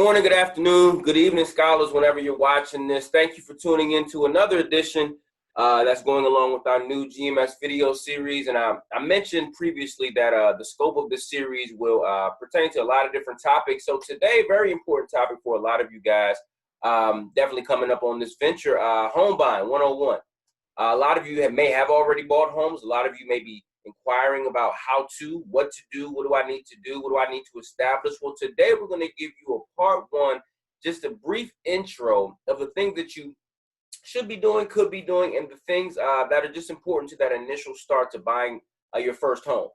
morning, good afternoon, good evening, scholars, whenever you're watching this. Thank you for tuning in to another edition that's going along with our new GMS video series. And I mentioned previously that the scope of this series will pertain to a lot of different topics. So today, very important topic for a lot of you guys, definitely coming up on this venture, home buying 101. A lot of you may have already bought homes. A lot of you may be inquiring about what to do, what do I need to do, what do I need to establish. Well, today we're going to give you a part one, just a brief intro of the things that you should be doing, could be doing, and the things that are just important to that initial start to buying your first home.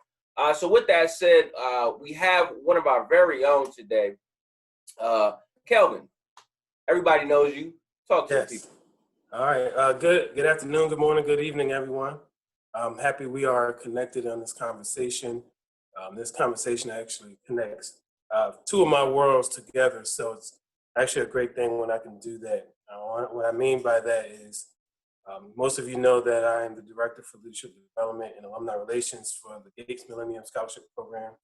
So with that said, we have one of our very own today, Kelvin. Everybody knows you. Talk to the people. All right. Good afternoon, good morning, good evening, everyone. I'm happy we are connected on this conversation. This conversation actually connects two of my worlds together, so it's actually a great thing when I can do that. What I mean by that is most of you know that I am the Director for Leadership Development and Alumni Relations for the Gates Millennium Scholarship Program,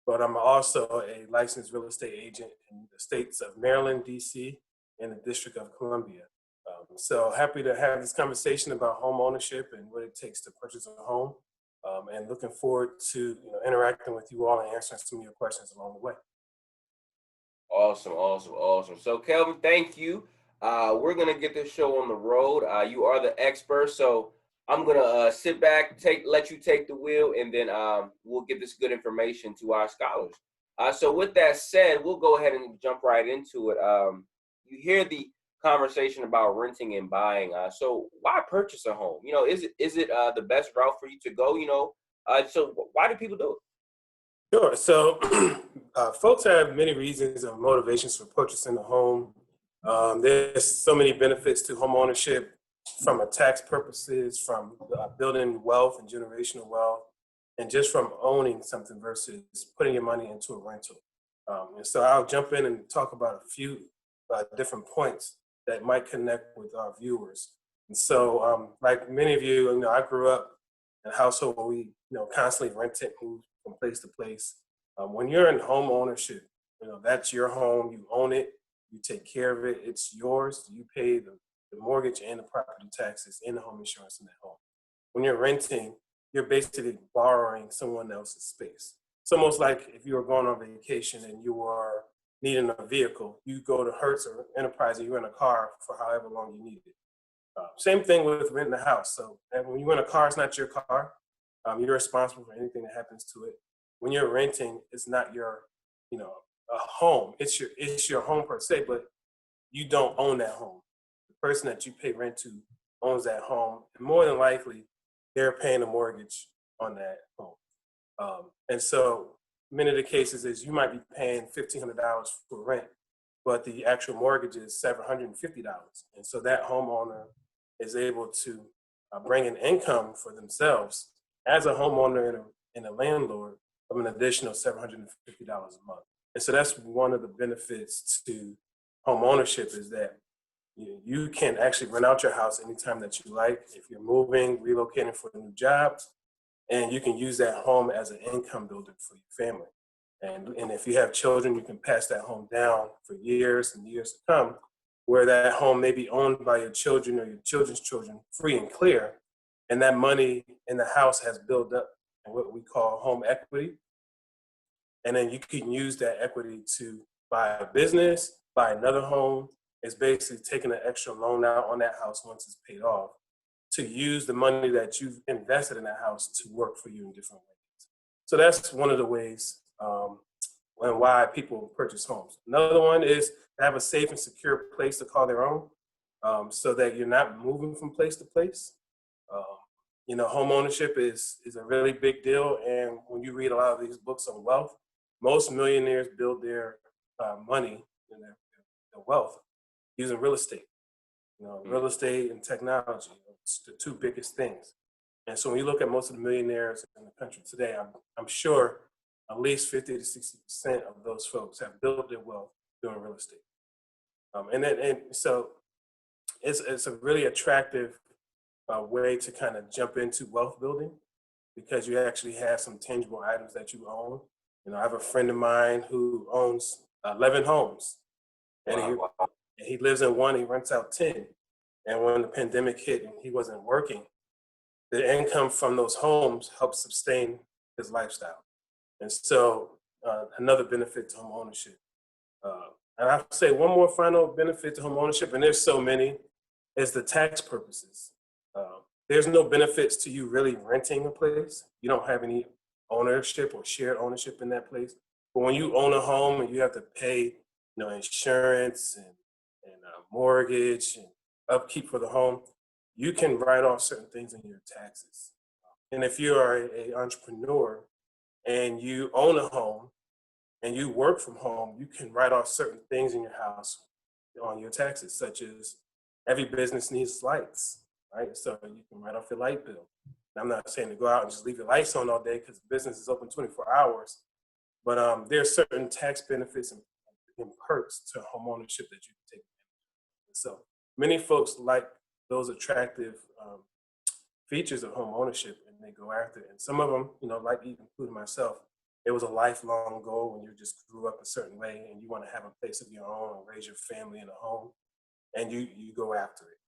but I'm also a licensed real estate agent in the states of Maryland, D.C., and the District of Columbia. So happy to have this conversation about home ownership and what it takes to purchase a home, and looking forward to interacting with you all and answering some of your questions along the way. Awesome. So Kelvin, thank you. We're gonna get this show on the road. You are the expert, so I'm gonna sit back, let you take the wheel, and then we'll get this good information to our scholars. So with that said, we'll go ahead and jump right into it. You hear the conversation about renting and buying. So why purchase a home? Is it the best route for you to go? So why do people do it? Sure. So folks have many reasons and motivations for purchasing a home. There's so many benefits to home ownership, from a tax purposes, from building wealth and generational wealth, and just from owning something versus putting your money into a rental. And so I'll jump in and talk about a few different points that might connect with our viewers. And so, like many of you, I grew up in a household where we, constantly rented, moved from place to place. When you're in home ownership, that's your home. You own it. You take care of it. It's yours. You pay the mortgage and the property taxes and the home insurance in that home. When you're renting, you're basically borrowing someone else's space. It's almost like if you were going on vacation and you were needing a vehicle, you go to Hertz or Enterprise and you rent a car for however long you need it. Same thing with renting a house. So when you rent a car, it's not your car. You're responsible for anything that happens to it. When you're renting, it's not your, a home. It's your home per se, but you don't own that home. The person that you pay rent to owns that home, and more than likely, they're paying a mortgage on that home. And so many of the cases is you might be paying $1,500 for rent, but the actual mortgage is $750. And so that homeowner is able to bring an income for themselves as a homeowner and a landlord of an additional $750 a month. And so that's one of the benefits to home ownership, is that you can actually rent out your house anytime that you like, if you're moving, relocating for a new job, and you can use that home as an income builder for your family. And if you have children, you can pass that home down for years and years to come, where that home may be owned by your children or your children's children free and clear. And that money in the house has built up in what we call home equity. And then you can use that equity to buy a business, buy another home. It's basically taking an extra loan out on that house once it's paid off, to use the money that you've invested in that house to work for you in different ways. So that's one of the ways and why people purchase homes. Another one is to have a safe and secure place to call their own, so that you're not moving from place to place. Home ownership is a really big deal. And when you read a lot of these books on wealth, most millionaires build their money and their wealth using real estate. Real estate and technology, it's the two biggest things. And so when you look at most of the millionaires in the country today, I'm sure at least 50 to 60% of those folks have built their wealth doing real estate. So it's a really attractive way to kind of jump into wealth building, because you actually have some tangible items that you own. I have a friend of mine who owns 11 homes, and Wow. he lives in one, he rents out 10. And when the pandemic hit and he wasn't working, the income from those homes helped sustain his lifestyle. And so another benefit to home ownership. And I'll say one more final benefit to home ownership, and there's so many, is the tax purposes. There's no benefits to you really renting a place. You don't have any ownership or shared ownership in that place. But when you own a home and you have to pay, insurance and mortgage and upkeep for the home, you can write off certain things in your taxes. And if you are a entrepreneur and you own a home and you work from home, you can write off certain things in your house on your taxes, such as every business needs lights, right? So you can write off your light bill. And I'm not saying to go out and just leave your lights on all day because the business is open 24 hours, but there are certain tax benefits and perks to home ownership that you can take advantage of. So many folks like those attractive features of home ownership and they go after it. And some of them, like even including myself, it was a lifelong goal when you just grew up a certain way and you want to have a place of your own and raise your family in a home, and you go after it.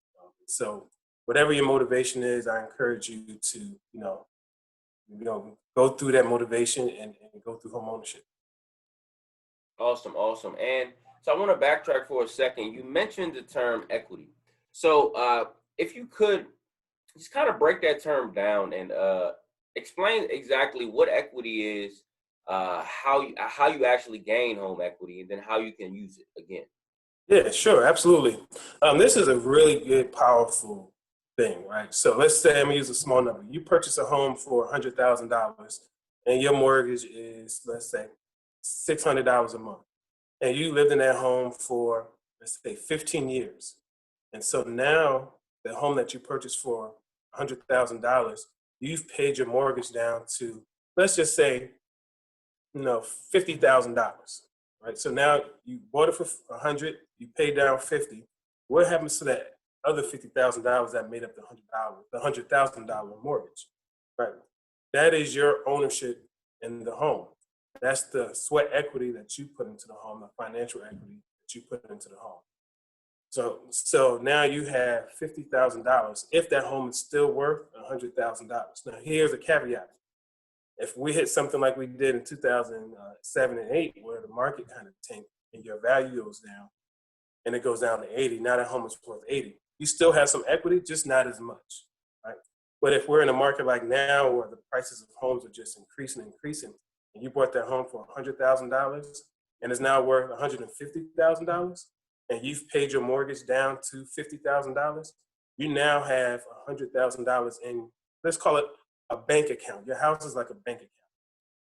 So whatever your motivation is, I encourage you to go through that motivation and go through home ownership. Awesome, awesome. And so I want to backtrack for a second. You mentioned the term equity. So if you could just kind of break that term down and explain exactly what equity is, how you actually gain home equity, and then how you can use it again. Yeah, sure, absolutely. This is a really good, powerful thing, right? So let's say I'm gonna use a small number. You purchase a home for $100,000, and your mortgage is, let's say, $600 a month, and you lived in that home for, let's say, 15 years. And so now the home that you purchased for $100,000, you've paid your mortgage down to, let's just say, $50,000, right? So now you bought it for 100, you paid down 50. What happens to that other $50,000 that made up the $100,000 mortgage, right? That is your ownership in the home. That's the sweat equity that you put into the home, the financial equity that you put into the home. So now you have $50,000 if that home is still worth $100,000. Now here's a caveat. If we hit something like we did in 2007 and 8, where the market kind of tanked and your value goes down and it goes down to 80, now that home is worth 80. You still have some equity, just not as much, right? But if we're in a market like now where the prices of homes are just increasing, and you bought that home for $100,000 and it's now worth $150,000, and you've paid your mortgage down to $50,000, you now have $100,000 in, let's call it a bank account. Your house is like a bank account.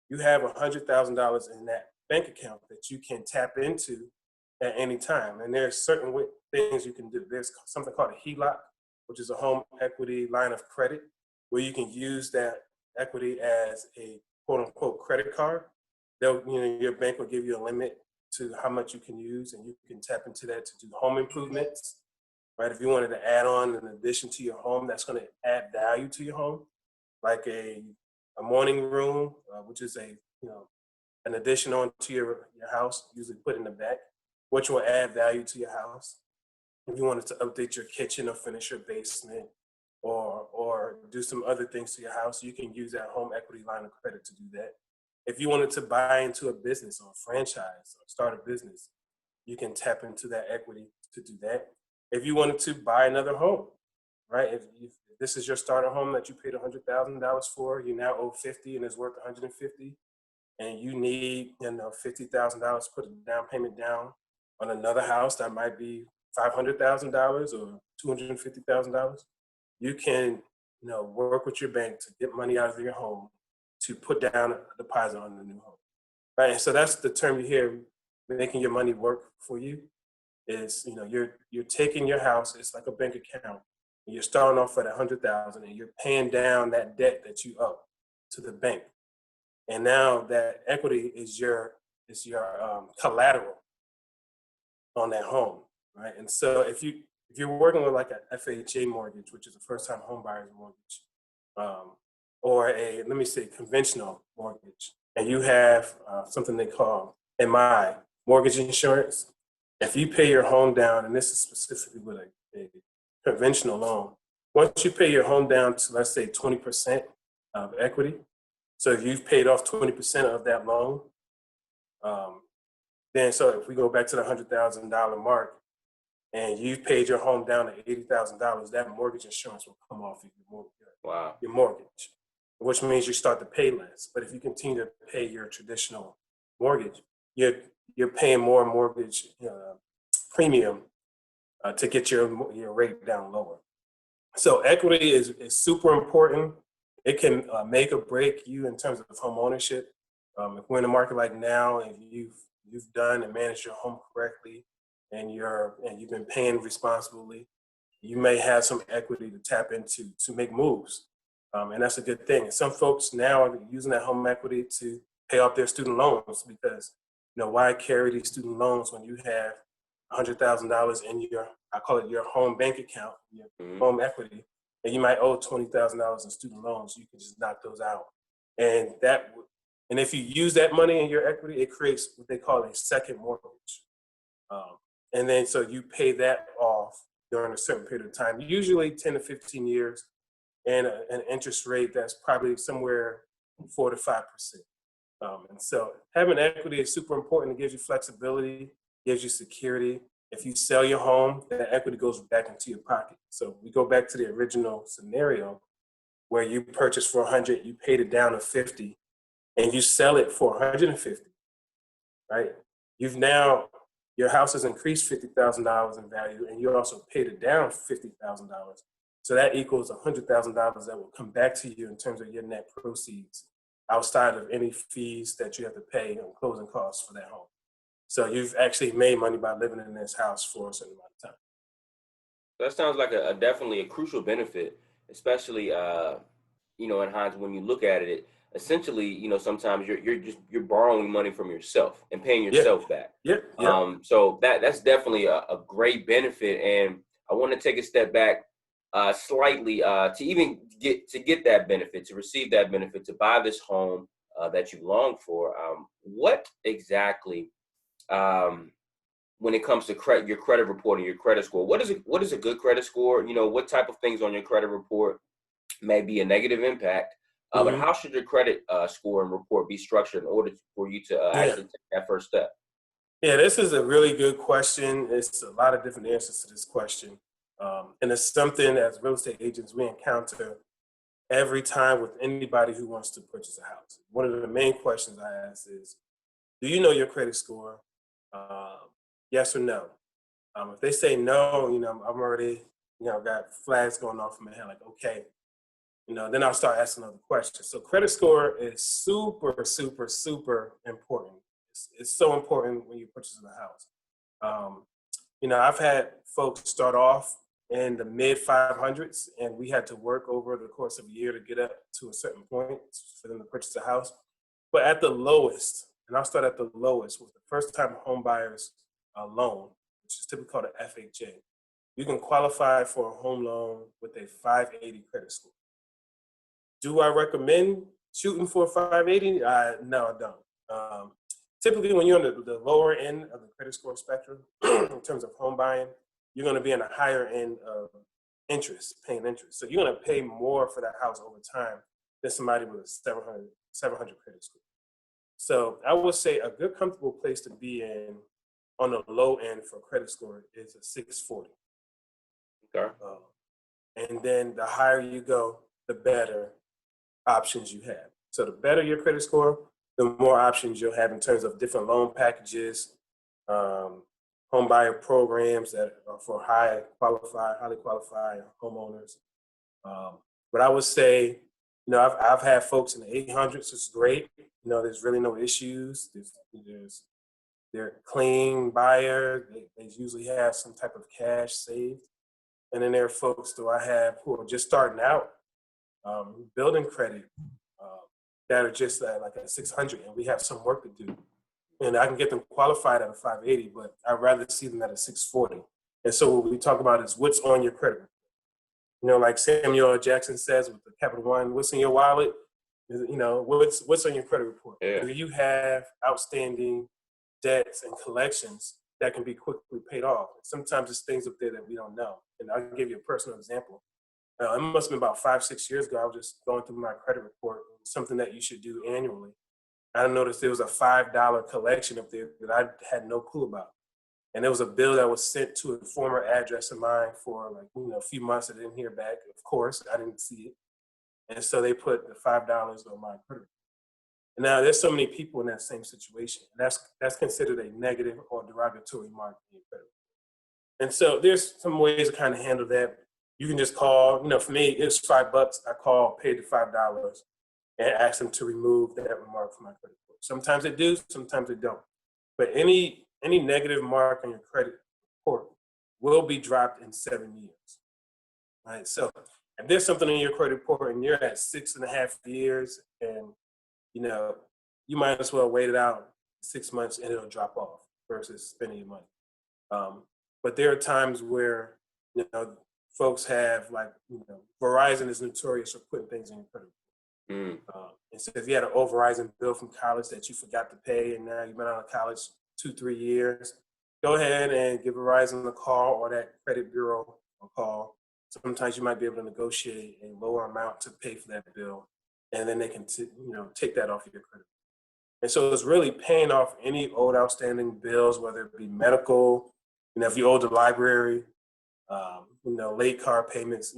You have $100,000 in that bank account that you can tap into at any time. And there's certain things you can do. There's something called a HELOC, which is a home equity line of credit, where you can use that equity as a quote unquote credit card. Your bank will give you a limit to how much you can use, and you can tap into that to do home improvements, right? If you wanted to add on an addition to your home, that's going to add value to your home, like a morning room, which is an addition onto your house, usually put in the back, which will add value to your house. If you wanted to update your kitchen or finish your basement or do some other things to your house, you can use that home equity line of credit to do that. If you wanted to buy into a business or a franchise or start a business, you can tap into that equity to do that. If you wanted to buy another home, right? If this is your starter home that you paid $100,000 for, you now owe 50 and it's worth 150, and you need $50,000 to put a down payment down on another house that might be $500,000 or $250,000, you can work with your bank to get money out of your home to put down a deposit on the new home, right? And so that's the term you hear, making your money work for you. Is you're taking your house, it's like a bank account, and you're starting off at 100,000 and you're paying down that debt that you owe to the bank, and now that equity is your collateral on that home, right? And so if you're working with like a FHA mortgage, which is a first time home buyer's mortgage, or a, let me say, conventional mortgage, and you have something they call MI, mortgage insurance, If you pay your home down, and this is specifically with a conventional loan, once you pay your home down to, let's say, 20% of equity, so if you've paid off 20% of that loan, then so if we go back to the $100,000 mark, and you've paid your home down to $80,000, that mortgage insurance will come off of Wow. your mortgage, which means you start to pay less. But if you continue to pay your traditional mortgage, you're paying more mortgage premium to get your rate down lower. So equity is super important. It can make or break you in terms of home ownership. If we're in a market like now, and you've done and managed your home correctly, and you've been paying responsibly, you may have some equity to tap into to make moves, and that's a good thing. And some folks now are using that home equity to pay off their student loans because why carry these student loans when you have $100,000 in I call it your home bank account, your home equity, and you might owe $20,000 in student loans. You can just knock those out, and if you use that money in your equity, it creates what they call a second mortgage. And then so you pay that off during a certain period of time, usually 10 to 15 years, and an interest rate that's probably somewhere 4 to 5%. And so having equity is super important. It gives you flexibility, gives you security. If you sell your home, that equity goes back into your pocket. So we go back to the original scenario where you purchased for 100, you paid it down to 50, and you sell it for 150, right? Your house has increased $50,000 in value, and you also paid it down $50,000. So that equals $100,000 that will come back to you in terms of your net proceeds, outside of any fees that you have to pay on closing costs for that home. So you've actually made money by living in this house for a certain amount of time. That sounds like definitely a crucial benefit, especially in hindsight when you look at it. Essentially, sometimes you're borrowing money from yourself and paying yourself back. Yeah. So that's definitely a great benefit. And I want to take a step back slightly to even get that benefit, to receive that benefit, to buy this home that you long for. What exactly, when it comes to your credit report and your credit score, what is a good credit score? What type of things on your credit report may be a negative impact? But how should your credit score and report be structured in order for you to actually take that first step? Yeah, this is a really good question. It's a lot of different answers to this question. And it's something as real estate agents we encounter every time with anybody who wants to purchase a house. One of the main questions I ask is, do you know your credit score? Yes or no? If they say no, I'm already, got flags going off in my head like, okay, then I'll start asking other questions. So credit score is super, super, super important. It's so important when you're purchasing a house. I've had folks start off in the mid 500s, and we had to work over the course of a year to get up to a certain point for them to purchase a house. But at the lowest, and I'll start at the lowest, with the first time home buyers loan, which is typically called an FHA. You can qualify for a home loan with a 580 credit score. Do I recommend shooting for a 580? No, I don't. Typically, when you're on the lower end of the credit score spectrum, in terms of home buying, you're going to be on a higher end of paying interest. So you're going to pay more for that house over time than somebody with a 700 credit score. So I would say a good, comfortable place to be in on the low end for credit score is a 640. Okay. And then the higher you go, the better options you have. So the better your credit score, the more options you'll have in terms of different loan packages, home buyer programs that are for highly qualified homeowners. But I would say, I've had folks in the 800s. It's great. There's really no issues. They're clean buyer. They usually have some type of cash saved. And then there are folks who I have who are just starting out, building credit, that are just like at 600, and we have some work to do. And I can get them qualified at a 580, but I'd rather see them at a 640. And so what we talk about is what's on your credit report. Like Samuel L. Jackson says with the Capital One, what's in your wallet? What's on your credit report? Yeah. Do you have outstanding debts and collections that can be quickly paid off. Sometimes there's things up there that we don't know. And I'll give you a personal example. It must have been about 5-6 years ago. I was just going through my credit report, something that you should do annually. I noticed there was a $5 collection up there that I had no clue about. And there was a bill that was sent to a former address of mine for a few months. I didn't hear back. Of course, I didn't see it. And so they put the $5 on my credit. And now there's so many people in that same situation. That's considered a negative or derogatory mark in your credit. And so there's some ways to kind of handle that. You can just call, for me, it's $5. I call, paid the $5 and ask them to remove that remark from my credit report. Sometimes they do, sometimes they don't. But any negative mark on your credit report will be dropped in 7 years. Right? So if there's something in your credit report and you're at 6.5 years and you might as well wait it out 6 months and it'll drop off versus spending your money. But there are times where, folks have Verizon is notorious for putting things in your credit report. And so if you had an old Verizon bill from college that you forgot to pay and now you've been out of college 2-3 years, go ahead and give Verizon a call or that credit bureau a call. Sometimes you might be able to negotiate a lower amount to pay for that bill, and then they can take that off of your credit. And so it's really paying off any old outstanding bills, whether it be medical, if you owe the library, late car payments,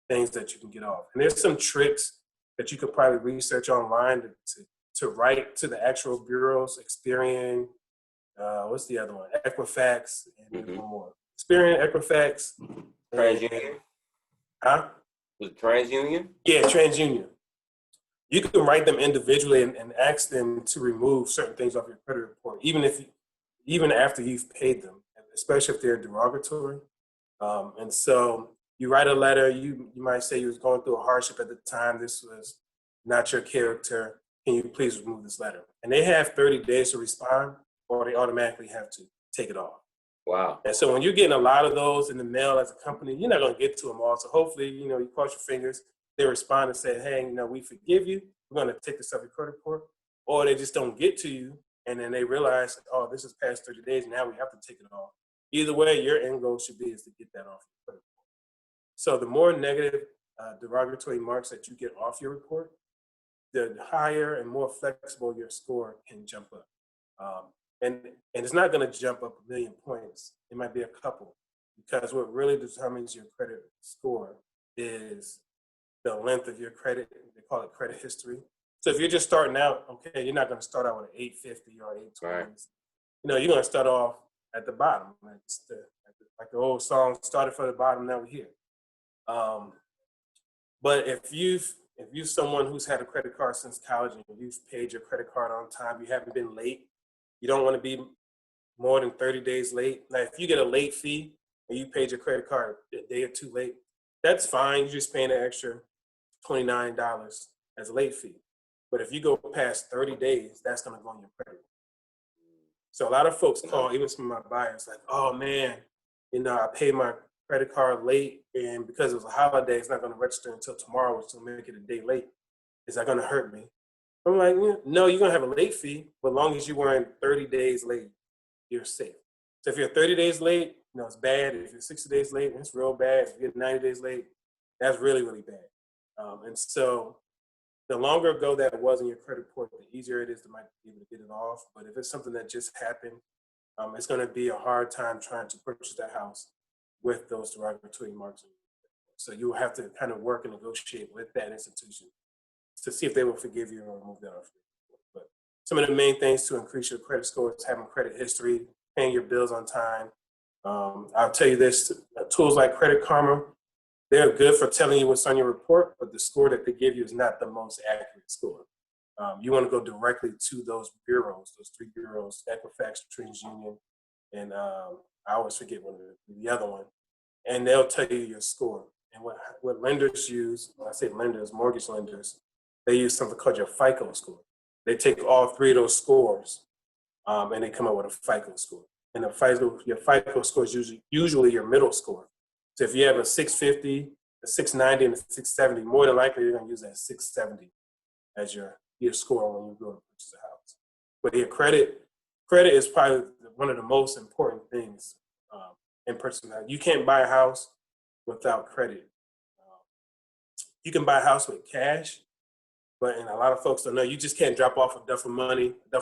things that you can get off. And there's some tricks that you could probably research online to write to the actual bureaus, Experian, what's the other one? Equifax, and one more. Experian, Equifax. TransUnion? Huh? Was it TransUnion? Yeah, TransUnion. You can write them individually and ask them to remove certain things off your credit report, even after you've paid them, especially if they're derogatory. And so you write a letter, you might say you was going through a hardship at the time, this was not your character, can you please remove this letter? And they have 30 days to respond, or they automatically have to take it off. Wow. And so when you're getting a lot of those in the mail as a company, you're not going to get to them all. So hopefully, you cross your fingers, they respond and say, hey, we forgive you. We're going to take this off your credit report. Or they just don't get to you. And then they realize, oh, this is past 30 days. Now we have to take it off. Either way, your end goal should be is to get that off your credit report. So the more negative derogatory marks that you get off your report, the higher and more flexible your score can jump up. And it's not going to jump up 1 million points. It might be a couple, because what really determines your credit score is the length of your credit. They call it credit history. So if you're just starting out, okay, you're not going to start out with an 850 or 820. Right. You're going to start off at the bottom. Like the old song, started from the bottom, now we're here. But if you're someone who's had a credit card since college and you've paid your credit card on time, you haven't been late, you don't want to be more than 30 days late. Now, if you get a late fee and you paid your credit card a day or two late, that's fine. You're just paying an extra $29 as a late fee. But if you go past 30 days, that's going to go on your credit. So a lot of folks call, even some of my buyers, like, oh man, I paid my credit card late, and because it was a holiday, it's not going to register until tomorrow, which will make it a day late. Is that going to hurt me? I'm like, no, you're going to have a late fee, but as long as you weren't 30 days late, you're safe. So if you're 30 days late, it's bad. If you're 60 days late, it's real bad. If you're 90 days late, that's really, really bad. And so the longer ago that was in your credit report, the easier it is to might be able to get it off. But if it's something that just happened, it's going to be a hard time trying to purchase that house with those derogatory marks. So you will have to kind of work and negotiate with that institution to see if they will forgive you or remove that off. But some of the main things to increase your credit score is having credit history, paying your bills on time. I'll tell you this, tools like Credit Karma, they're good for telling you what's on your report, but the score that they give you is not the most accurate score. You want to go directly to those bureaus, those 3 bureaus, Equifax, TransUnion, and I always forget the other one, and they'll tell you your score. And what lenders use, when I say lenders, mortgage lenders, they use something called your FICO score. They take all 3 of those scores and they come up with a FICO score. And your FICO score is usually your middle score. So if you have a 650, a 690, and a 670, more than likely you're going to use that 670 as your score when you go to purchase a house. But your credit is probably the one of the most important things in purchasing a house. You can't buy a house without credit. You can buy a house with cash, but and a lot of folks don't know, you just can't drop off a duffel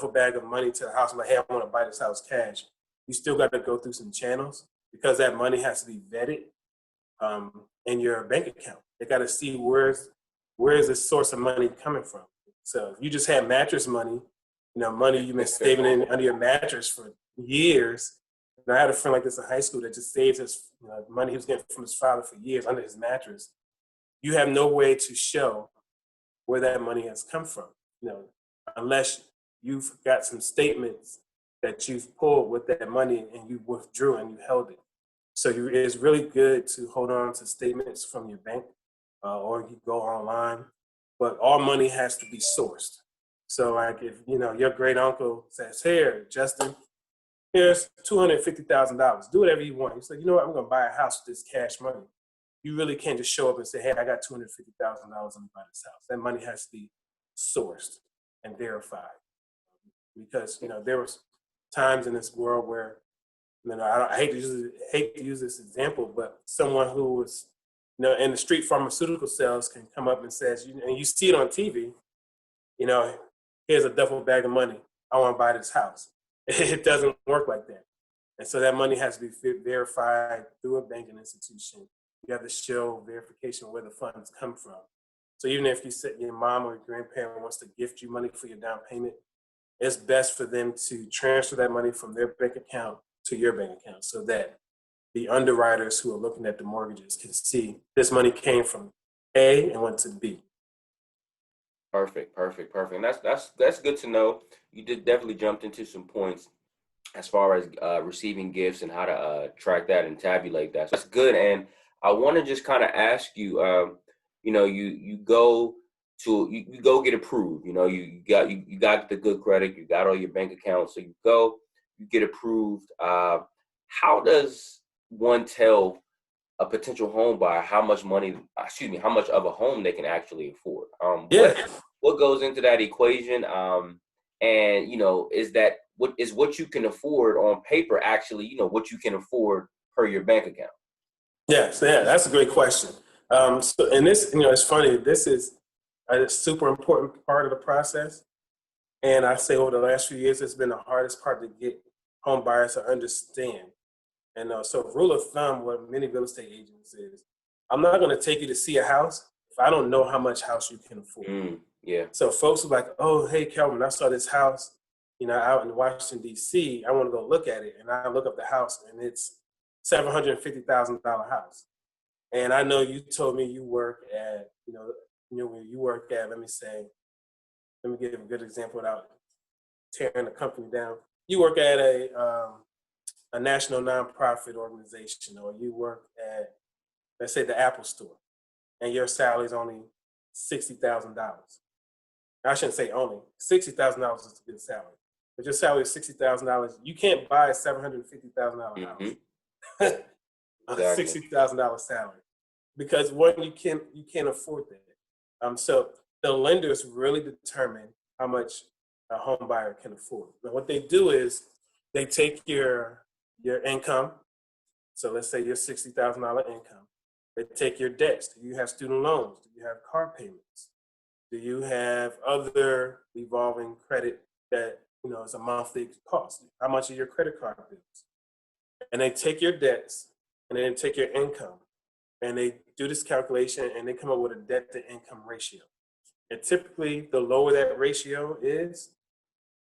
bag of money to the house and like, hey, I want to buy this house cash. You still got to go through some channels because that money has to be vetted in your bank account. They got to see where is the source of money coming from. So if you just had mattress money, money you've been saving in under your mattress for years. And I had a friend like this in high school that just saved his money he was getting from his father for years under his mattress. You have no way to show where that money has come from, unless you've got some statements that you've pulled with that money and you withdrew and you held it. So it's really good to hold on to statements from your bank or you go online, but all money has to be sourced. So like if, your great uncle says, here, Justin, here's $250,000. Do whatever you want. You say, you know what, I'm going to buy a house with this cash money. You really can't just show up and say, hey, I got $250,000 and buy this house. That money has to be sourced and verified. Because, there was times in this world where, I hate to use this example, but someone who was, in the street pharmaceutical sales can come up and says, and you see it on TV, here's a duffel bag of money. I want to buy this house. It doesn't work like that. And so that money has to be verified through a banking institution. You have to show verification where the funds come from. So even if you said your mom or your grandparent wants to gift you money for your down payment, it's best for them to transfer that money from their bank account to your bank account so that the underwriters who are looking at the mortgages can see this money came from A and went to B. Perfect. And that's good to know. You did definitely jumped into some points as far as receiving gifts and how to track that and tabulate that. So that's good. And I want to just kind of ask you, you go get approved. You got the good credit, you got all your bank accounts, so you get approved. How does one tell a potential home buyer how much of a home they can actually afford? What goes into that equation? And is what you can afford on paper actually, what you can afford per your bank account? Yes, yeah, that's a great question. And this, it's funny. This is a super important part of the process. And I say over the last few years, it's been the hardest part to get home buyers to understand. And so rule of thumb, what many real estate agents is, I'm not going to take you to see a house if I don't know how much house you can afford. Yeah. So folks are like, oh, hey, Kelvin, I saw this house, out in Washington, D.C. I want to go look at it. And I look up the house and it's $750,000 house. And I know you told me you work at, when you work at, let me give a good example without tearing the company down. You work at a national nonprofit organization, or you work at, let's say, the Apple Store, and your salary is only $60,000. I shouldn't say only. $60,000 is a good salary. But your salary is $60,000. You can't buy a $750,000 house. On a $60,000 salary, because one, you can't afford that. So the lenders really determine how much a home buyer can afford. Now, what they do is they take your income. So let's say your $60,000 income. They take your debts. Do you have student loans? Do you have car payments? Do you have other revolving credit that is a monthly cost? How much are your credit card bills? And they take your debts and then take your income, and they do this calculation and they come up with a debt to income ratio. And typically, the lower that ratio is,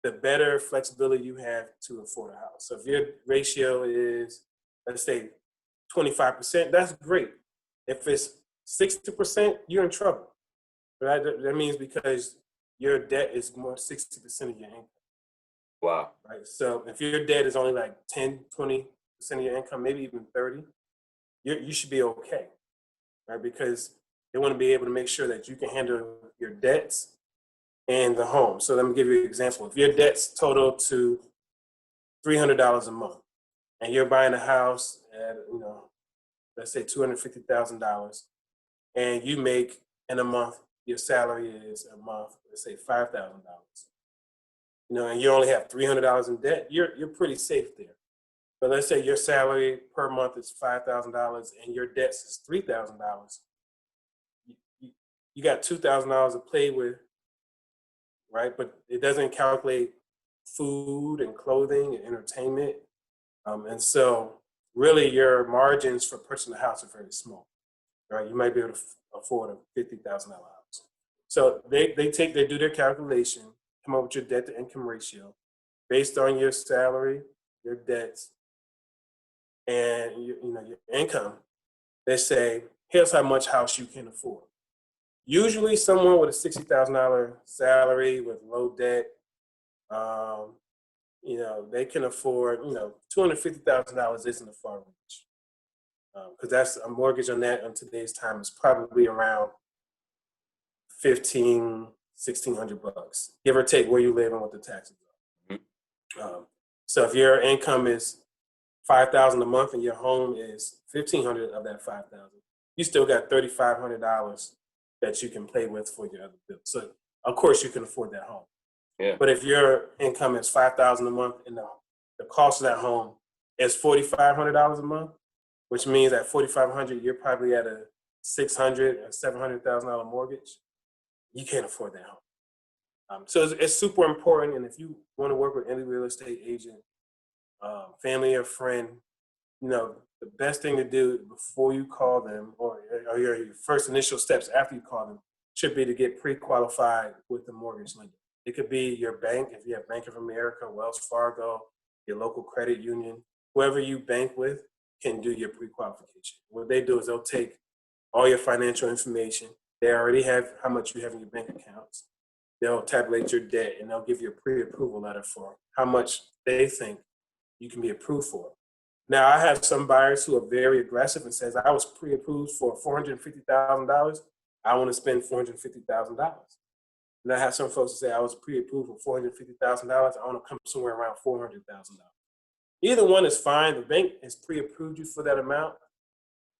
the better flexibility you have to afford a house. So if your ratio is, let's say, 25%, that's great. If it's 60%, you're in trouble. That means because your debt is more 60% of your income. Wow. Right. So if your debt is only like 10, 20% of your income, maybe even 30, you should be okay. Right? Because they want to be able to make sure that you can handle your debts and the home. So let me give you an example. If your debts total to $300 a month, and you're buying a house at, let's say $250,000, and you make in a month, your salary is a month, let's say $5,000. and you only have $300 in debt, you're pretty safe there. But let's say your salary per month is $5,000 and your debts is $3,000. You got $2,000 to play with, right? But it doesn't calculate food and clothing and entertainment. And so really your margins for purchasing a house are very small, right? You might be able to afford a $50,000 house. So they do their calculation, come up with your debt to income ratio based on your salary, your debts, and your income. They say, here's how much house you can afford. Usually someone with a $60,000 salary with low debt, they can afford, $250,000 isn't a far reach. Because that's a mortgage on that in today's time is probably around $1,600, give or take where you live and what the taxes are. So if your income is $5,000 a month and your home is $1,500 of that $5,000, you still got $3,500 that you can play with for your other bills. So of course you can afford that home. Yeah. But if your income is $5,000 a month and the cost of that home is $4,500 a month, which means at $4,500 you're probably at a $600,000 or $700,000 mortgage. You can't afford that home. So it's super important. And if you want to work with any real estate agent, family or friend, the best thing to do before you call them or your first initial steps after you call them should be to get pre-qualified with the mortgage lender. It could be your bank, if you have Bank of America, Wells Fargo, your local credit union, whoever you bank with can do your pre-qualification. What they do is they'll take all your financial information. They already have how much you have in your bank accounts. They'll tabulate your debt and they'll give you a pre-approval letter for how much they think you can be approved for. Now, I have some buyers who are very aggressive and says, I was pre-approved for $450,000. I want to spend $450,000. And I have some folks who say, I was pre-approved for $450,000. I want to come somewhere around $400,000. Either one is fine. The bank has pre-approved you for that amount.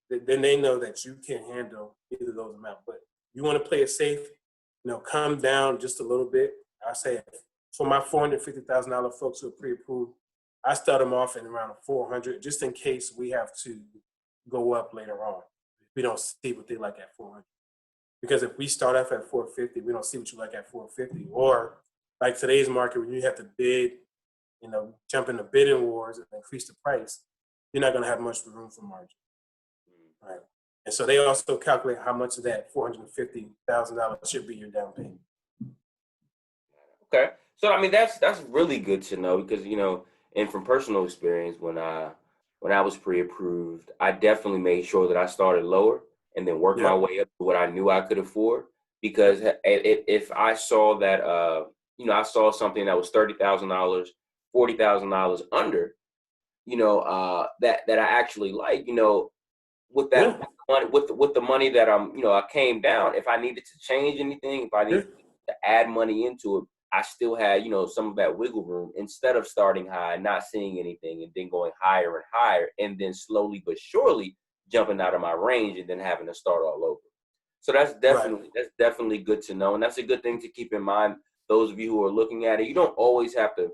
Then they know that you can handle either of those amounts. But you want to play it safe, come down just a little bit. I say for my $450,000 folks who are pre-approved, I start them off in around 400, just in case we have to go up later on. We don't see what they like at 400. Because if we start off at 450, we don't see what you like at 450. Or like today's market, when you have to bid, jump into bidding wars and increase the price, you're not going to have much room for margin. Right. And so they also calculate how much of that $450,000 should be your down payment. Okay. So, I mean, that's really good to know because, and from personal experience, when I was pre-approved, I definitely made sure that I started lower and then worked my way up to what I knew I could afford. Because if I saw that, I saw something that was $30,000, $40,000 under, that I actually like, with that money, with the money that I came down. If I needed to change anything, if I needed to add money into it, I still had, some of that wiggle room instead of starting high, not seeing anything, and then going higher and higher, and then slowly but surely jumping out of my range and then having to start all over. So that's definitely good to know, and that's a good thing to keep in mind. Those of you who are looking at it, you don't always have to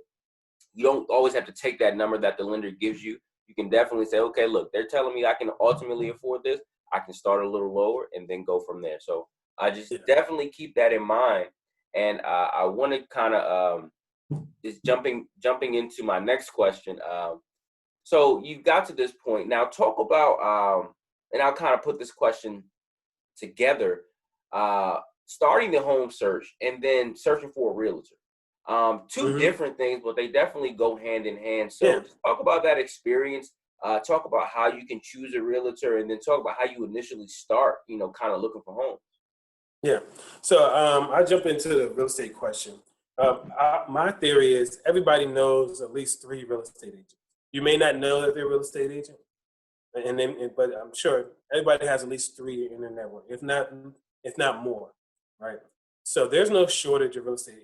take that number that the lender gives you. You can definitely say, okay, look, they're telling me I can ultimately afford this. I can start a little lower and then go from there. So I just definitely keep that in mind. And I want to kind of just jumping into my next question. So you've got to this point. Now talk about, and I'll kind of put this question together, starting the home search and then searching for a realtor. Two different things, but they definitely go hand in hand. So just talk about that experience. Talk about how you can choose a realtor, and then talk about how you initially start, kind of looking for homes. Yeah. So I jump into the real estate question. My theory is everybody knows at least 3 real estate agents. You may not know that they're a real estate agent, but I'm sure everybody has at least 3 in their network, if not more, right? So there's no shortage of real estate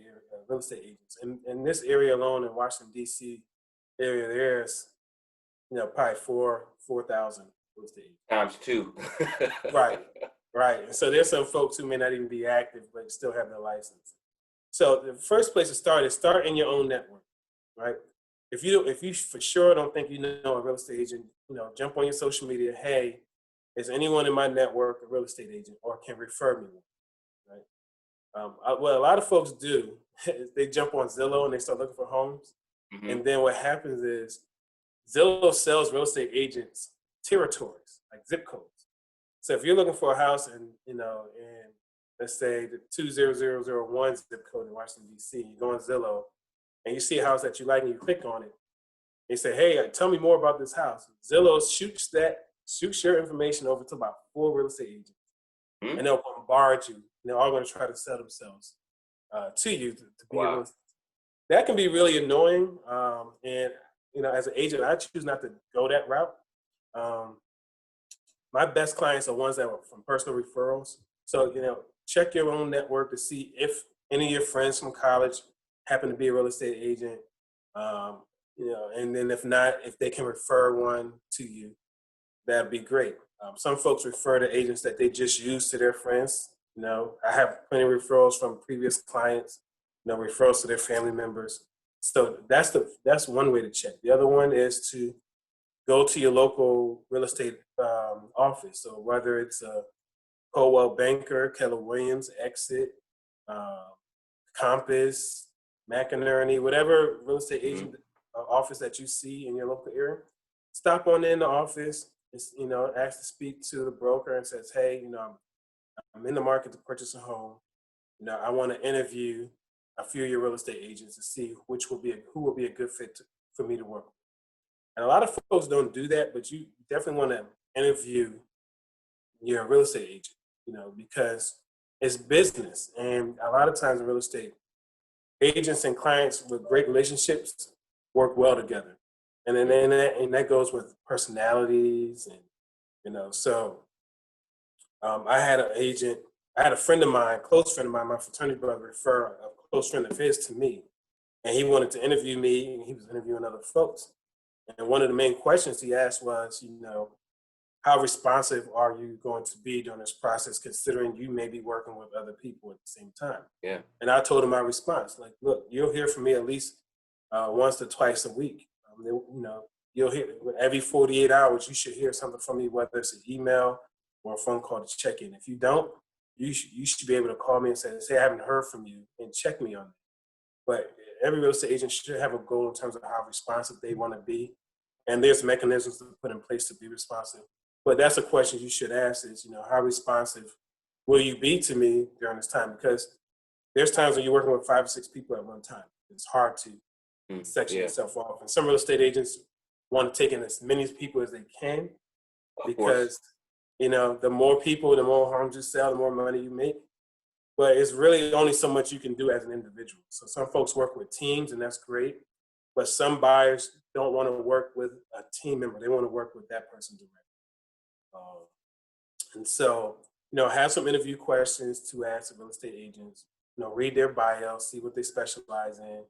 agents. In this area alone, in Washington D.C. area, there's probably 4,000 real estate agents. Times 2. Right. And so there's some folks who may not even be active, but still have their license. So the first place to start is start in your own network, right? If you for sure don't think you know a real estate agent, jump on your social media. Hey, is anyone in my network a real estate agent or can refer me one, right? What a lot of folks do is they jump on Zillow and they start looking for homes. Mm-hmm. And then what happens is Zillow sells real estate agents territories, like zip codes. So if you're looking for a house in let's say the 20001 zip code in Washington, D.C., you go on Zillow and you see a house that you like and you click on it. They say, hey, tell me more about this house. Zillow shoots your information over to about 4 real estate agents. Mm-hmm. And they'll bombard you. And they're all going to try to sell themselves to you to be a real estate. That can be really annoying. And as an agent, I choose not to go that route. My best clients are ones that were from personal referrals. So, check your own network to see if any of your friends from college happen to be a real estate agent. And then if not, if they can refer one to you, that'd be great. Some folks refer to agents that they just use to their friends. I have plenty of referrals from previous clients, referrals to their family members. So that's one way to check. The other one is to go to your local real estate office. So whether it's a Coldwell Banker, Keller Williams, Exit, Compass, McInerney, whatever real estate agent office that you see in your local area, stop on in the office. Ask to speak to the broker and says, hey, I'm in the market to purchase a home. I want to interview a few of your real estate agents to see who will be a good fit for me to work with. And a lot of folks don't do that, but you definitely want to interview your real estate agent, because it's business. And a lot of times in real estate, agents and clients with great relationships work well together. And then that goes with personalities so I had a friend of mine, close friend of mine, my fraternity brother, refer a close friend of his to me. And he wanted to interview me, and he was interviewing other folks. And one of the main questions he asked was, how responsive are you going to be during this process, considering you may be working with other people at the same time? Yeah. And I told him my response, like, look, you'll hear from me at least once to twice a week. You'll hear every 48 hours, you should hear something from me, whether it's an email or a phone call to check in. If you don't, you should be able to call me and say, I haven't heard from you, and check me on it. But every real estate agent should have a goal in terms of how responsive they want to be. And there's mechanisms to put in place to be responsive. But that's a question you should ask is, how responsive will you be to me during this time? Because there's times when you're working with 5 or 6 people at one time. It's hard to section yourself off. And some real estate agents want to take in as many people as they can because, the more people, the more homes you sell, the more money you make. But it's really only so much you can do as an individual. So some folks work with teams, and that's great. But some buyers don't want to work with a team member. They want to work with that person directly. And so, have some interview questions to ask the real estate agents. Read their bio, see what they specialize in.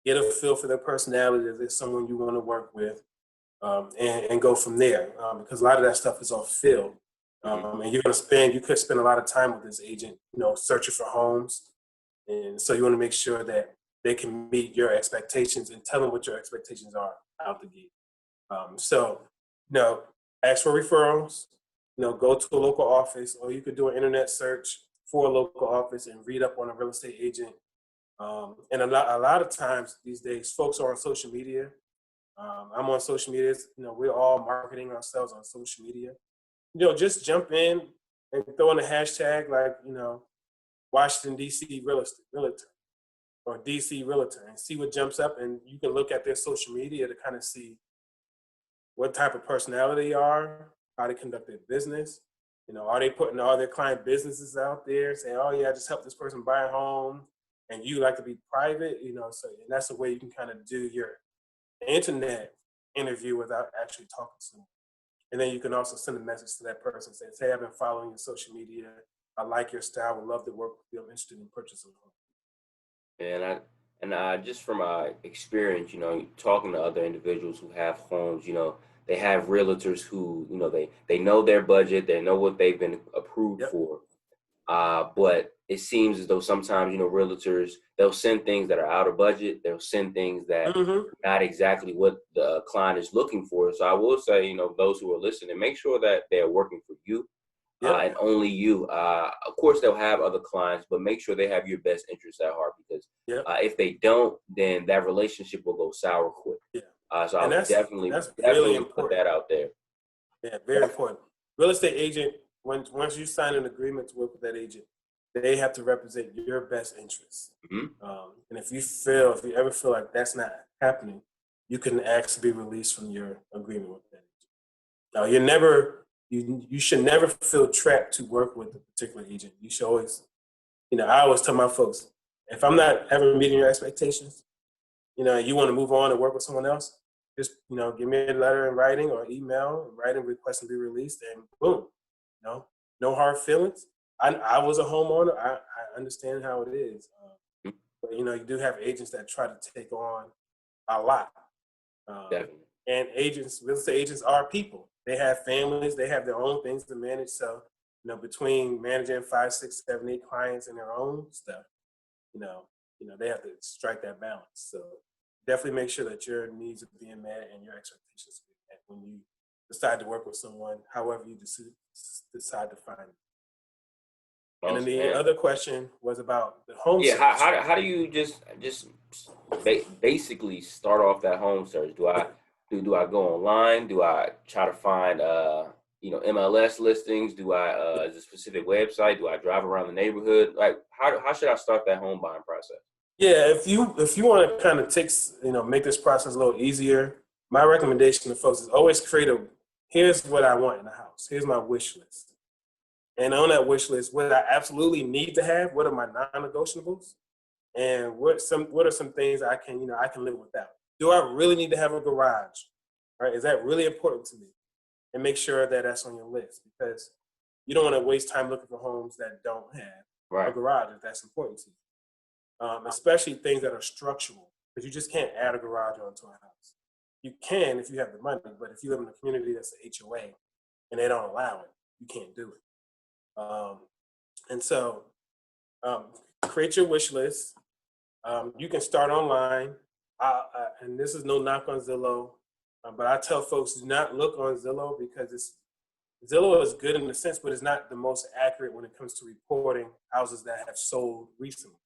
Get a feel for their personality if it's someone you want to work with, and go from there. Because a lot of that stuff is off field. And you could spend a lot of time with this agent, searching for homes. And so you want to make sure that they can meet your expectations and tell them what your expectations are out the gate. Ask for referrals, go to a local office, or you could do an internet search for a local office and read up on a real estate agent. And a lot of times these days, folks are on social media. I'm on social media. We're all marketing ourselves on social media. Just jump in and throw in a hashtag like, Washington, D.C. realtor or D.C. realtor and see what jumps up. And you can look at their social media to kind of see what type of personality they are, how they conduct their business. Are they putting all their client businesses out there saying, oh yeah, I just helped this person buy a home and you like to be private, so and that's the way you can kind of do your internet interview without actually talking to them. And then you can also send a message to that person saying, hey, I've been following your social media. I like your style. Would love to work with you. I'm interested in purchasing a home. And just from my experience, talking to other individuals who have homes, they have realtors who, they know their budget, they know what they've been approved for. But it seems as though sometimes, realtors, they'll send things that are out of budget. They'll send things that Mm-hmm. are not exactly what the client is looking for. So I will say, those who are listening, make sure that they're working for you Yep. and only you. Of course, they'll have other clients, but make sure they have your best interest at heart, because Yep. if they don't, then that relationship will go sour quick. Yeah. So I And would that's really definitely put important. that out there. Yeah, very important. Real estate agent, once you sign an agreement to work with that agent, they have to represent your best interests. Hmm. And if you ever feel like that's not happening, you can ask to be released from your agreement with that agent. Now, you should never feel trapped to work with a particular agent. You should always, I always tell my folks, if I'm not ever meeting your expectations, you want to move on and work with someone else, just, give me a letter in writing or email, writing request to be released, and boom, no hard feelings. I was a homeowner. I understand how it is. But, you do have agents that try to take on a lot. Um, Definitely. and real estate agents are people. They have families. They have their own things to manage. So, between managing 5, 6, 7, 8 clients and their own stuff, you know, they have to strike that balance. So definitely make sure that your needs are being met and your expectations are being met when you decide to work with someone, however you decide to find it. And then Awesome, the man. other question was about the home Yeah, search. how do you just basically start off that home search? Do I go online? Do I try to find MLS listings? Do I is a specific website? Do I drive around the neighborhood? Like how should I start that home buying process? Yeah, if you want to kind of make this process a little easier, my recommendation to folks is always create here's what I want in the house. Here's my wish list. And on that wish list, what I absolutely need to have, what are my non-negotiables, and what are some things I can live without. Do I really need to have a garage? Right? Is that really important to me? And make sure that that's on your list, because you don't want to waste time looking for homes that don't have a Right. garage if that's important to you. Especially things that are structural, because you just can't add a garage onto a house. You can if you have the money, but if you live in a community that's an HOA and they don't allow it, you can't do it. And so um, create your wish list. You can start online, and this is no knock on Zillow, but I tell folks do not look on Zillow, because Zillow is good in a sense, but it's not the most accurate when it comes to reporting houses that have sold recently.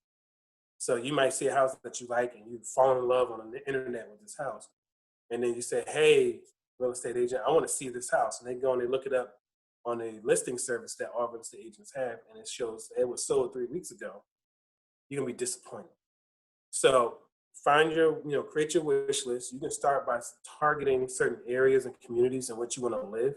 So you might see a house that you like and you fall in love on the internet with this house. And then you say, hey, real estate agent, I want to see this house. And they go and they look it up on a listing service that all real estate agents have. And it shows it was sold 3 weeks ago. You're going to be disappointed. So create your wish list. You can start by targeting certain areas and communities in which you want to live.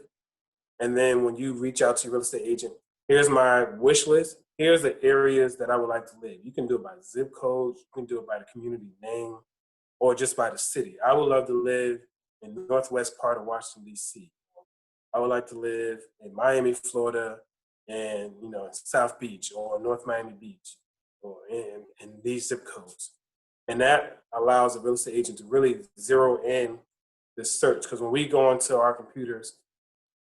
And then when you reach out to your real estate agent, here's my wish list. Here's the areas that I would like to live. You can do it by zip code. You can do it by the community name, or just by the city. I would love to live in the northwest part of Washington, D.C. I would like to live in Miami, Florida, and South Beach or North Miami Beach, or in these zip codes. And that allows the real estate agent to really zero in the search. Because when we go onto our computers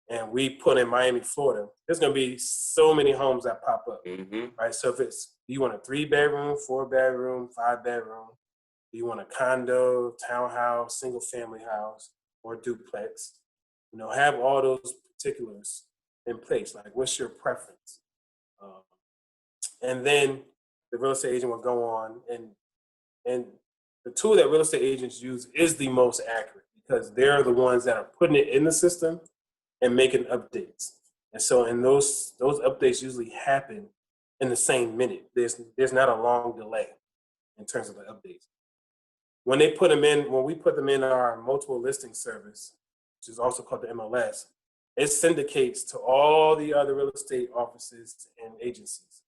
and we put in Miami, Florida, there's going to be so many homes that pop up, Mm-hmm. right? So if you want a 3-bedroom, 4-bedroom, 5-bedroom, do you want a condo, townhouse, single family house, or duplex? Have all those particulars in place. Like, what's your preference? Um, and then the real estate agent will go on, and the tool that real estate agents use is the most accurate, because they're the ones that are putting it in the system and making updates. And so, those updates usually happen in the same minute. There's not a long delay in terms of the updates. When we put them in our multiple listing service, which is also called the MLS, it syndicates to all the other real estate offices and agencies.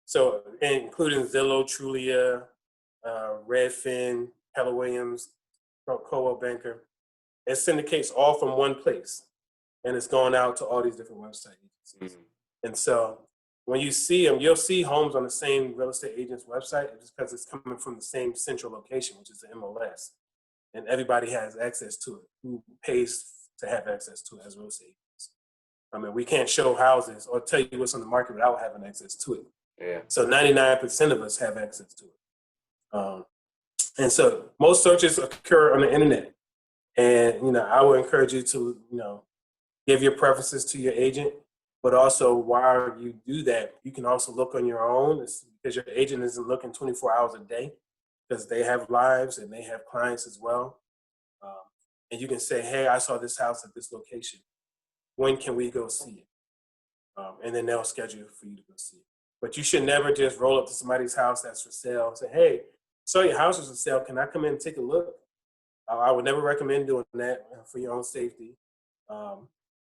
So, including Zillow, Trulia, Redfin, Keller Williams, Coldwell Banker, it syndicates all from one place, and it's going out to all these different website agencies. Mm-hmm. And so, when you see them, you'll see homes on the same real estate agent's website, just because it's coming from the same central location, which is the MLS. And everybody has access to it, who pays to have access to it as real estate agents. I mean, we can't show houses or tell you what's on the market without having access to it. Yeah. So 99% of us have access to it. And so most searches occur on the internet. And, I would encourage you to, give your preferences to your agent. But also, while you do that, you can also look on your own because your agent isn't looking 24 hours a day because they have lives and they have clients as well. And you can say, hey, I saw this house at this location. When can we go see it? And then they'll schedule for you to go see it. But you should never just roll up to somebody's house that's for sale and say, hey, so your house is for sale. Can I come in and take a look? I would never recommend doing that for your own safety.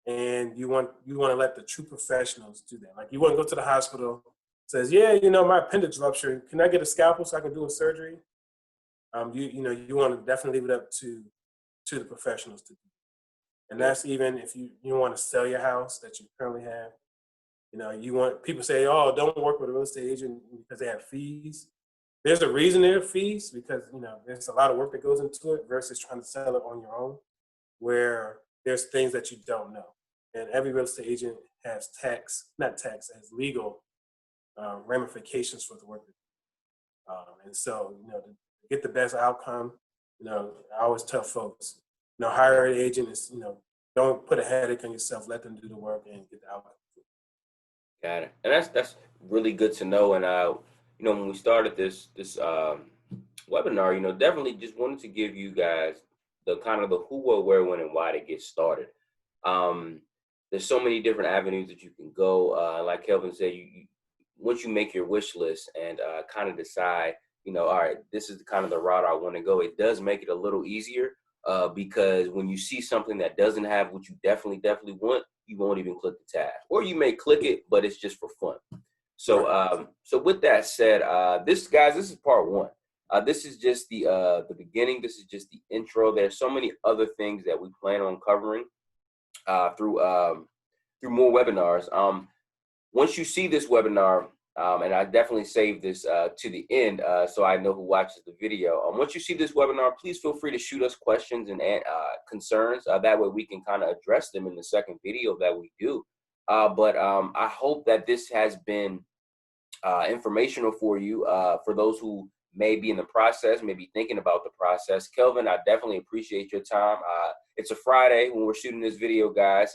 And you want to let the true professionals do that. Like you want to go to the hospital, says, yeah, my appendix ruptured. Can I get a scalpel so I can do a surgery? You want to definitely leave it up to the professionals to do. And that's even if you want to sell your house that you currently have. You want people say, oh, don't work with a real estate agent because they have fees. There's a reason there are fees because, there's a lot of work that goes into it versus trying to sell it on your own where there's things that you don't know. And every real estate agent has has legal ramifications for the work. And so, to get the best outcome, I always tell folks, hire an agent is, don't put a headache on yourself. Let them do the work and get the outcome. Got it. And that's really good to know. And when we started this webinar, definitely just wanted to give you guys the kind of the who, what, where, when, and why to get started. There's so many different avenues that you can go. Like Kelvin said, once you make your wish list and kind of decide, all right, this is kind of the route I want to go. It does make it a little easier because when you see something that doesn't have what you definitely want, you won't even click the tab, or you may click it, but it's just for fun. So, so with that said, this is part one. This is just the beginning. This is just the intro. There's so many other things that we plan on covering through more webinars. Once you see this webinar, and I definitely save this to the end so I know who watches the video. Once you see this webinar, please feel free to shoot us questions and concerns. That way we can kind of address them in the second video that we do. But I hope that this has been informational for you, for those who may be in the process, maybe thinking about the process. Kelvin, I definitely appreciate your time. It's a Friday when we're shooting this video, guys.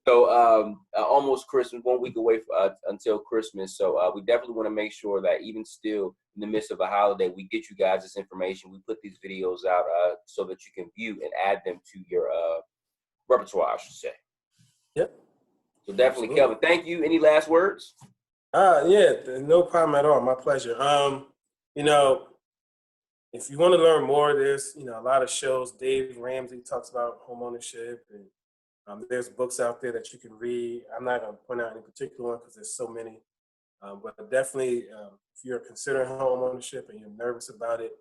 So almost Christmas, 1 week away until Christmas. So we definitely want to make sure that even still in the midst of a holiday, we get you guys this information. We put these videos out so that you can view and add them to your repertoire, I should say. Yep. So definitely, Kelvin, thank you. Any last words? Yeah, no problem at all. My pleasure. If you want to learn more, there's, a lot of shows. Dave Ramsey talks about home ownership, and there's books out there that you can read. I'm not going to point out any particular one because there's so many. But definitely, if you're considering home ownership and you're nervous about it,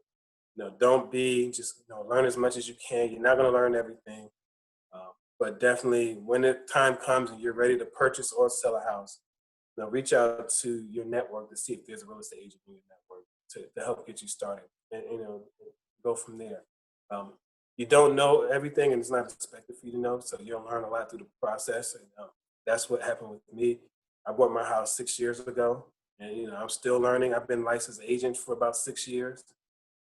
don't be, just, learn as much as you can. You're not going to learn everything. But definitely, when the time comes and you're ready to purchase or sell a house, reach out to your network to see if there's a real estate agent in your network to help get you started and go from there. You don't know everything and it's not expected for you to know, so you'll learn a lot through the process. And that's what happened with me. I bought my house 6 years ago and I'm still learning. I've been licensed agent for about 6 years.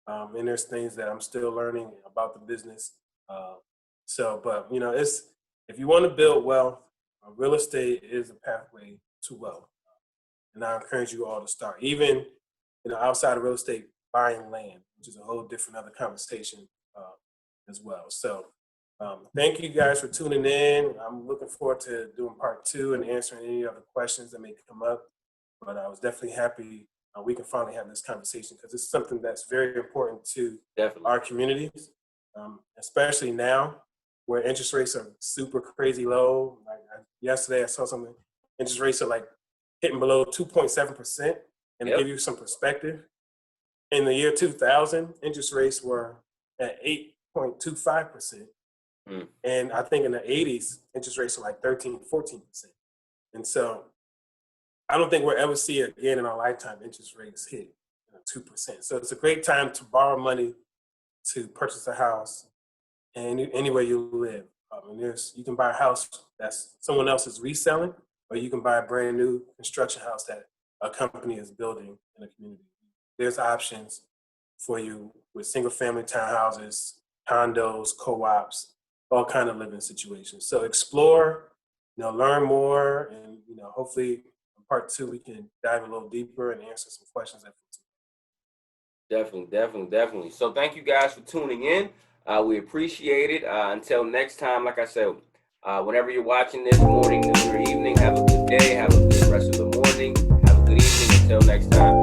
And there's things that I'm still learning about the business. But it's, if you want to build wealth, real estate is a pathway to wealth. And I encourage you all to start, even outside of real estate, buying land, which is a whole different other conversation as well. So thank you guys for tuning in. I'm looking forward to doing part 2 and answering any other questions that may come up. But I was definitely happy we can finally have this conversation because it's something that's very important to our communities, especially now where interest rates are super crazy low. Like yesterday I saw something, interest rates are like hitting below 2.7%. And to give you some perspective, in the year 2000, interest rates were at 8.25%. And I think in the 80s, interest rates were like 13, 14%. And so I don't think we'll ever see again in our lifetime interest rates hit 2%. So it's a great time to borrow money to purchase a house anywhere you live. And you can buy a house that's someone else is reselling, or you can buy a brand new construction house that a company is building in a community. There's options for you with single family townhouses, condos, co-ops, all kind of living situations. So explore, learn more, and hopefully in part 2 we can dive a little deeper and answer some questions that. Definitely. So thank you guys for tuning in. We appreciate it. Until next time, like I said, whenever you're watching this, morning, noon, or evening, have a good day. Have a good rest of the morning. Have a good evening. Until next time.